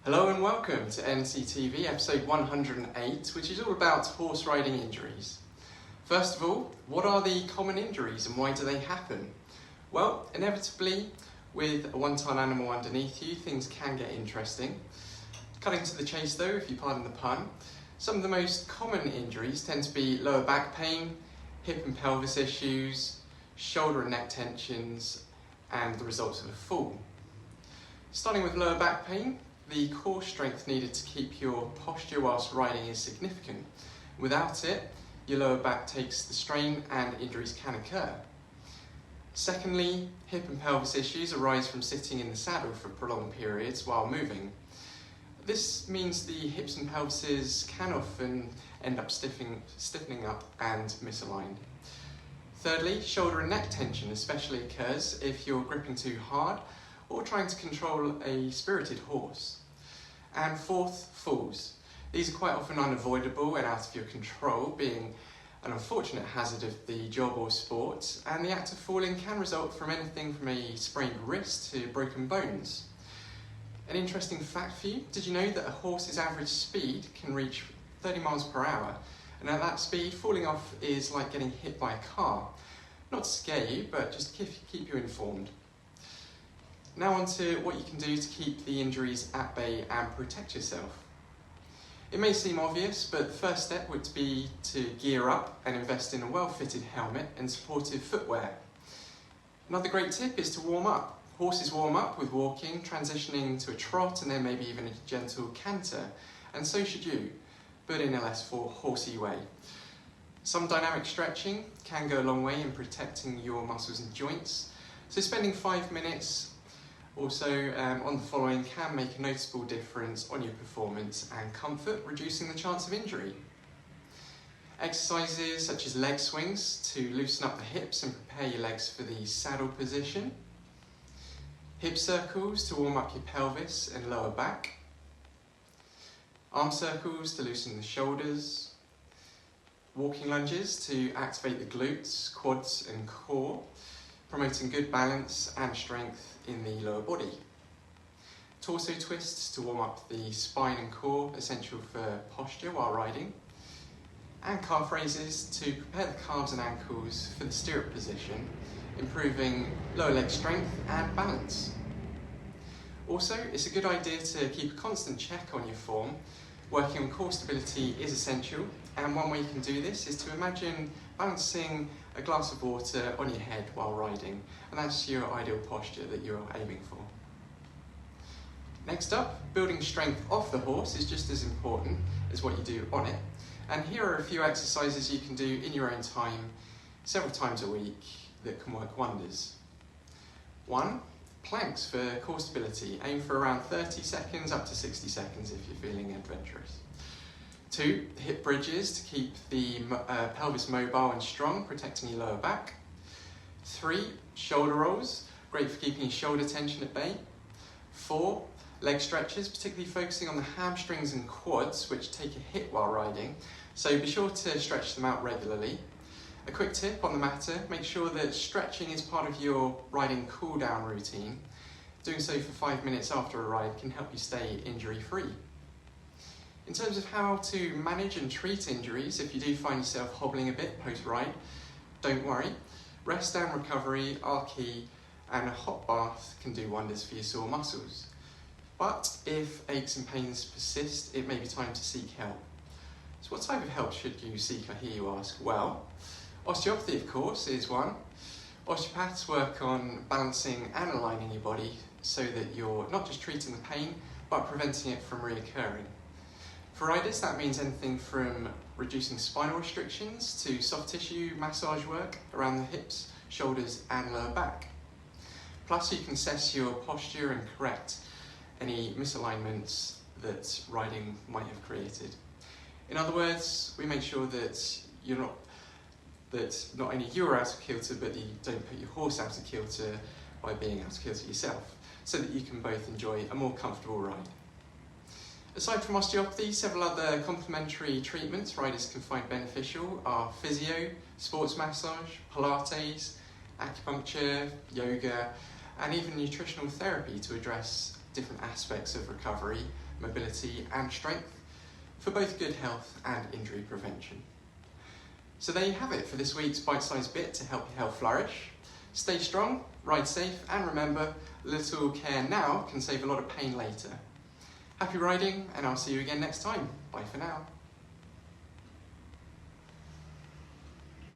Hello and welcome to NCTV episode 108, which is all about horse riding injuries. First of all, what are the common injuries and why do they happen? Well, inevitably, with a one-ton animal underneath you, things can get interesting. Cutting to the chase though, if you pardon the pun, some of the most common injuries tend to be lower back pain, hip and pelvis issues, shoulder and neck tensions, and the results of a fall. Starting with lower back pain, the core strength needed to keep your posture whilst riding is significant. Without it, your lower back takes the strain and injuries can occur. Secondly, hip and pelvis issues arise from sitting in the saddle for prolonged periods while moving. This means the hips and pelvises can often end up stiffening up and misaligned. Thirdly, shoulder and neck tension especially occurs if you're gripping too hard or trying to control a spirited horse. And fourth, falls. These are quite often unavoidable and out of your control, being an unfortunate hazard of the job or sport, and the act of falling can result from anything from a sprained wrist to broken bones. An interesting fact for you, did you know that a horse's average speed can reach 30 miles per hour? And at that speed, falling off is like getting hit by a car. Not to scare you, but just to keep you informed. Now on to what you can do to keep the injuries at bay and protect yourself. It may seem obvious, but the first step would be to gear up and invest in a well-fitted helmet and supportive footwear. Another great tip is to warm up. Horses warm up with walking, transitioning to a trot and then maybe even a gentle canter, and so should you, but in a less horsey way. Some dynamic stretching can go a long way in protecting your muscles and joints, so spending 5 minutes also on the following can make a noticeable difference on your performance and comfort, reducing the chance of injury. Exercises such as leg swings to loosen up the hips and prepare your legs for the saddle position. Hip circles to warm up your pelvis and lower back. Arm circles to loosen the shoulders. Walking lunges to activate the glutes, quads and core, promoting good balance and strength in the lower body. Torso twists to warm up the spine and core, essential for posture while riding. And calf raises to prepare the calves and ankles for the stirrup position, improving lower leg strength and balance. Also, it's a good idea to keep a constant check on your form. Working on core stability is essential, and one way you can do this is to imagine balancing a glass of water on your head while riding, and that's your ideal posture that you're aiming for. Next up, building strength off the horse is just as important as what you do on it, and here are a few exercises you can do in your own time, several times a week, that can work wonders. 1. Planks for core stability. Aim for around 30 seconds up to 60 seconds if you're feeling adventurous. 2. Hip bridges to keep the pelvis mobile and strong, protecting your lower back. 3. Shoulder rolls, great for keeping your shoulder tension at bay. 4. Leg stretches, particularly focusing on the hamstrings and quads, which take a hit while riding, so be sure to stretch them out regularly. A quick tip on the matter, make sure that stretching is part of your riding cool-down routine. Doing so for 5 minutes after a ride can help you stay injury-free. In terms of how to manage and treat injuries, if you do find yourself hobbling a bit post-ride, don't worry. Rest and recovery are key, and a hot bath can do wonders for your sore muscles. But if aches and pains persist, it may be time to seek help. So what type of help should you seek, I hear you ask? Well, osteopathy, of course, is one. Osteopaths work on balancing and aligning your body so that you're not just treating the pain, but preventing it from reoccurring. For riders, that means anything from reducing spinal restrictions to soft tissue massage work around the hips, shoulders and lower back. Plus, you can assess your posture and correct any misalignments that riding might have created. In other words, we make sure that not only you're out of kilter, but you don't put your horse out of kilter by being out of kilter yourself, so that you can both enjoy a more comfortable ride. Aside from osteopathy, several other complementary treatments riders can find beneficial are physio, sports massage, Pilates, acupuncture, yoga, and even nutritional therapy to address different aspects of recovery mobility and strength for both good health and injury prevention. So there you have it for this week's bite-sized bit to help your health flourish. Stay strong, ride safe, and remember, little care now can save a lot of pain later. Happy riding, and I'll see you again next time. Bye for now.